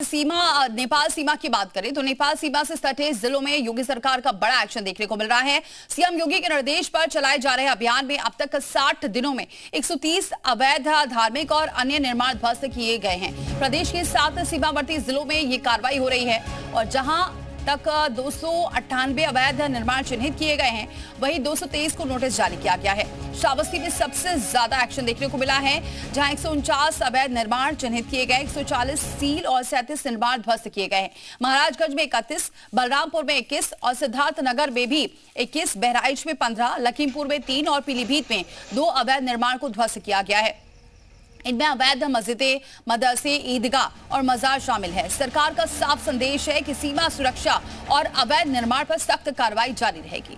सीमा नेपाल सीमा की बात करें तो नेपाल सीमा से सटे जिलों में योगी सरकार का बड़ा एक्शन देखने को मिल रहा है। सीएम योगी के निर्देश पर चलाए जा रहे अभियान में अब तक 60 दिनों में 130 अवैध धार्मिक और अन्य निर्माण ध्वस्त किए गए हैं। प्रदेश के 7 सीमावर्ती जिलों में ये कार्रवाई हो रही है और जहां तक 298 अवैध निर्माण चिन्हित किए गए हैं, वहीं 223 को नोटिस जारी किया गया है। श्रावस्ती में सबसे ज्यादा एक्शन देखने को मिला है, जहां 149 अवैध निर्माण चिन्हित किए गए, 140 सील और 37 निर्माण ध्वस्त किए गए हैं। महाराजगंज में 31, बलरामपुर में 21 और सिद्धार्थनगर में भी 21, बहराइच में 15, लखीमपुर में 3 और पीलीभीत में 2 अवैध निर्माण को ध्वस्त किया गया है। इनमें अवैध मस्जिदें, मदरसे, ईदगाह और मजार शामिल है। सरकार का साफ संदेश है कि सीमा सुरक्षा और अवैध निर्माण पर सख्त कार्रवाई जारी रहेगी।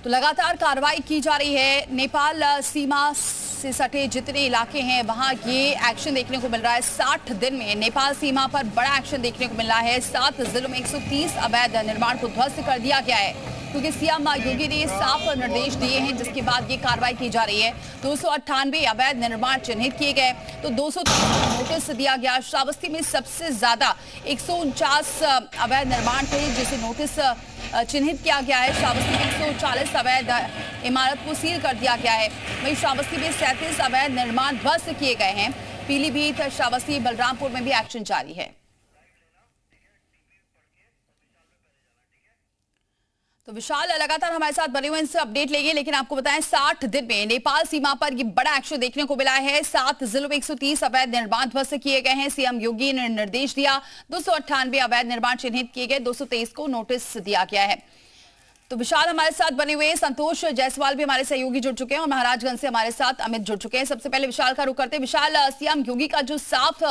तो लगातार कार्रवाई की जा रही है। नेपाल सीमा से सटे जितने इलाके हैं वहां ये एक्शन देखने को मिल रहा है। 60 दिन में नेपाल सीमा पर बड़ा एक्शन देखने को मिल रहा है। 7 जिलों में 130 अवैध निर्माण को ध्वस्त कर दिया गया है, क्योंकि सीएम योगी ने साफ निर्देश दिए हैं, जिसके बाद ये कार्रवाई की जा रही है। 298 अवैध निर्माण चिन्हित किए गए तो 203 नोटिस दिया गया। श्रावस्ती में सबसे ज्यादा 149 अवैध निर्माण थे, जिसे नोटिस चिन्हित किया गया है। श्रावस्ती में 140 अवैध इमारत को सील कर दिया गया है। वहीं श्रावस्ती में 37 अवैध निर्माण ध्वस्त किए गए हैं। पीलीभीत, श्रावस्ती, बलरामपुर में भी एक्शन जारी है। तो विशाल लगातार हमारे साथ बने हुए इनसे अपडेट लेंगे, लेकिन आपको बताएं 60 दिन में नेपाल सीमा पर ये बड़ा एक्शन देखने को मिला है। 7 जिलों में 130 अवैध निर्माण ध्वस्त किए गए हैं। सीएम योगी ने निर्देश दिया, 298 अवैध निर्माण चिन्हित किए गए, 223 को नोटिस दिया गया है। तो विशाल हमारे साथ बने हुए संतोष जायसवाल भी हमारे सहयोगी जुड़ चुके हैं और महाराजगंज से हमारे साथ अमित जुड़ चुके हैं। सबसे पहले विशाल का रुख करते हैं। विशाल, सीएम योगी का जो साफ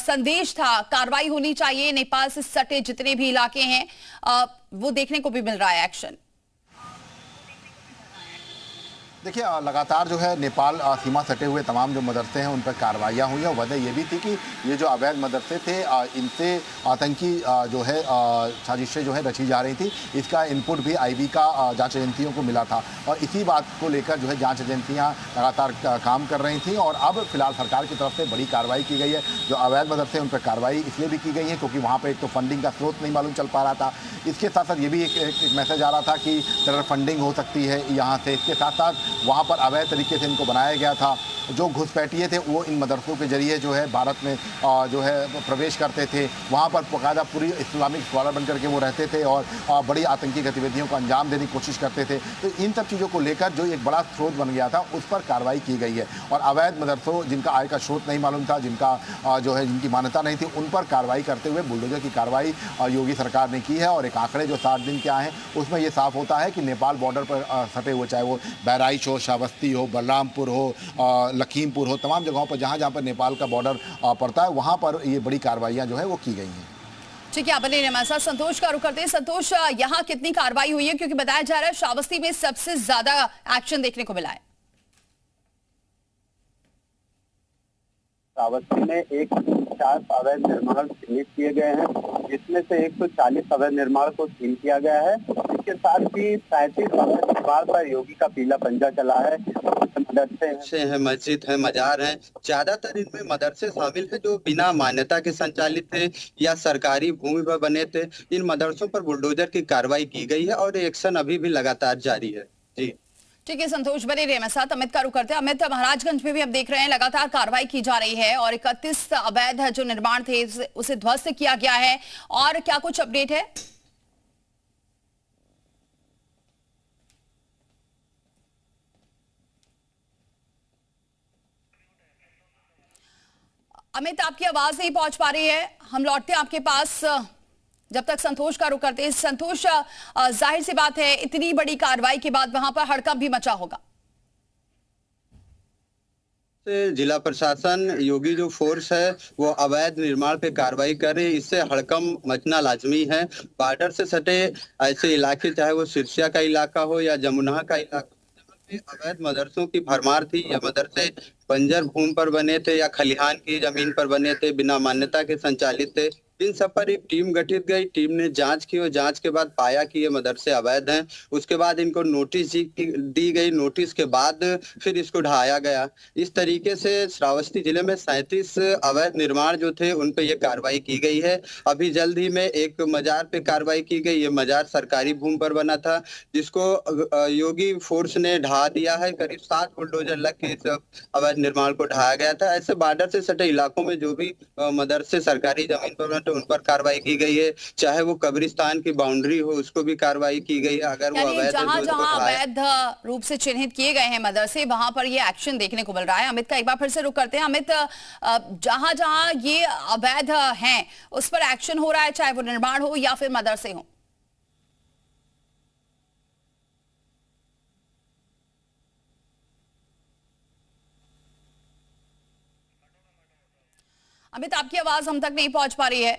संदेश था, कार्रवाई होनी चाहिए, नेपाल से सटे जितने भी इलाके हैं वो देखने को भी मिल रहा है एक्शन। देखिए, लगातार जो है नेपाल सीमा सटे हुए तमाम जो मदरसे हैं उन पर कार्रवाइयाँ हुई हैं। वजह ये भी थी कि ये जो अवैध मदरसे थे इनसे आतंकी जो है साजिशें जो है रची जा रही थी। इसका इनपुट भी आईबी का जांच एजेंसियों को मिला था और इसी बात को लेकर जो है जांच एजेंसियां लगातार काम कर रही थी। और अब फिलहाल सरकार की तरफ से बड़ी कार्रवाई की गई है। जो अवैध मदरसे उन पर कार्रवाई इसलिए भी की गई है क्योंकि वहाँ पर एक तो फंडिंग का स्रोत नहीं मालूम चल पा रहा था। इसके साथ साथ ये भी एक मैसेज आ रहा था कि टेरर फंडिंग हो सकती है यहाँ से। इसके साथ साथ वहाँ पर अवैध तरीके से इनको बनाया गया था। जो घुसपैठिए थे वो इन मदरसों के जरिए जो है भारत में जो है प्रवेश करते थे। वहाँ पर बाकायदा पूरी इस्लामिक स्कॉलर बन करके वो रहते थे और बड़ी आतंकी गतिविधियों को अंजाम देने की कोशिश करते थे। तो इन सब चीज़ों को लेकर जो एक बड़ा स्रोत बन गया था उस पर कार्रवाई की गई है। और अवैध मदरसों जिनका आय का स्रोत नहीं मालूम था, जिनका जो है जिनकी मान्यता नहीं थी, उन पर कार्रवाई करते हुए बुलडोजर की कार्रवाई योगी सरकार ने की है। और एक आंकड़े जो 60 दिन के आए हैं उसमें ये साफ होता है कि नेपाल बॉर्डर पर सटे हुए, चाहे वो बहराइच हो, श्रावस्ती हो, बलरामपुर हो, लखीमपुर हो, तमाम जगहों पर जहां पर नेपाल का बॉर्डर पड़ता है वहां पर ये बड़ी कार्रवाइयां जो है वो की गई हैं। ठीक है, अपने हमारे साथ संतोष का रुख करते हैं। संतोष, यहाँ कितनी कार्रवाई हुई है, क्योंकि बताया जा रहा है श्रावस्ती में सबसे ज्यादा एक्शन देखने को मिला है। श्रावस्ती में 150 अवैध निर्माण चिन्हित किए गए हैं, जिसमें से 140 अवैध निर्माण को सील किया गया है। इसके साथ ही 37 अवैध निर्माण पर योगी का पीला पंजा चला है। मदरसे हैं, मस्जिद है, मजार हैं। ज्यादातर इनमें मदरसे शामिल है जो बिना मान्यता के संचालित थे या सरकारी भूमि पर बने थे। इन मदरसों पर बुलडोजर की कार्रवाई की गई है और एक्शन अभी भी लगातार जारी है। जी ठीक है संतोष, बने रहिए। मेरे साथ अमित का रुख करते हैं। अमित, महाराजगंज में भी हम देख रहे हैं लगातार कार्रवाई की जा रही है और 31 अवैध जो निर्माण थे उसे ध्वस्त किया गया है। और क्या कुछ अपडेट है? अमित, आपकी आवाज नहीं पहुंच पा रही है, हम लौटते हैं आपके पास जब तक संतोष का रुख करते हैं। संतोष, जाहिर सी बात है इतनी बड़ी कार्रवाई के बाद वहां पर हड़कंप भी मचा होगा। जिला प्रशासन, योगी जो फोर्स है वो अवैध निर्माण पे कार्रवाई कर रही है। इससे हड़कंप मचना लाजमी है। बॉर्डर से सटे ऐसे इलाके, चाहे वो सिरसिया का इलाका हो या जमुना का इलाका, अवैध मदरसों की भरमार थी। या मदरसे बंजर भूमि पर बने थे या खलिहान की जमीन पर बने थे, बिना मान्यता के संचालित थे। इन सब पर एक टीम गठित गई। टीम ने जांच की और जांच के बाद पाया कि ये मदरसे अवैध हैं। उसके बाद इनको नोटिस दी गई। नोटिस के बाद फिर इसको ढहाया गया। इस तरीके से श्रावस्ती जिले में 37 अवैध निर्माण जो थे उन पे ये कार्रवाई की गई है। अभी जल्द ही में एक मजार पे कार्रवाई की गई। ये मजार सरकारी भूमि पर बना था, जिसको योगी फोर्स ने ढहा दिया है। करीब 7 बुलडोजर लग के इस अवैध निर्माण को ढहाया गया था। ऐसे बॉर्डर से सटे इलाकों में जो भी मदरसे सरकारी जमीन पर बने उन पर कार्रवाई की गई है। चाहे वो कब्रिस्तान की बाउंड्री हो, उसको भी कार्रवाई की गई है। अगर वो अवैध जहां अवैध रूप से चिन्हित किए गए हैं मदरसे, वहां पर ये एक्शन देखने को मिल रहा है। अमित का एक बार फिर से रुख करते हैं। अमित, जहां जहां ये अवैध हैं उस पर एक्शन हो रहा है, चाहे वो निर्माण हो या फिर मदरसे हो? अमित, आपकी आवाज हम तक नहीं पहुंच पा रही है।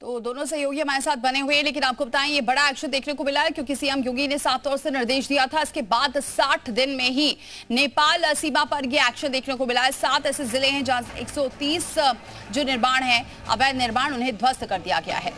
तो दोनों सहयोगी हमारे साथ बने हुए हैं, लेकिन आपको बताएं ये बड़ा एक्शन देखने को मिला है क्योंकि सीएम योगी ने साफ तौर से निर्देश दिया था। इसके बाद 60 दिन में ही नेपाल सीमा पर ये एक्शन देखने को मिला है। 7 ऐसे जिले हैं जहां 130 जो निर्माण है, अवैध निर्माण, उन्हें ध्वस्त कर दिया गया है।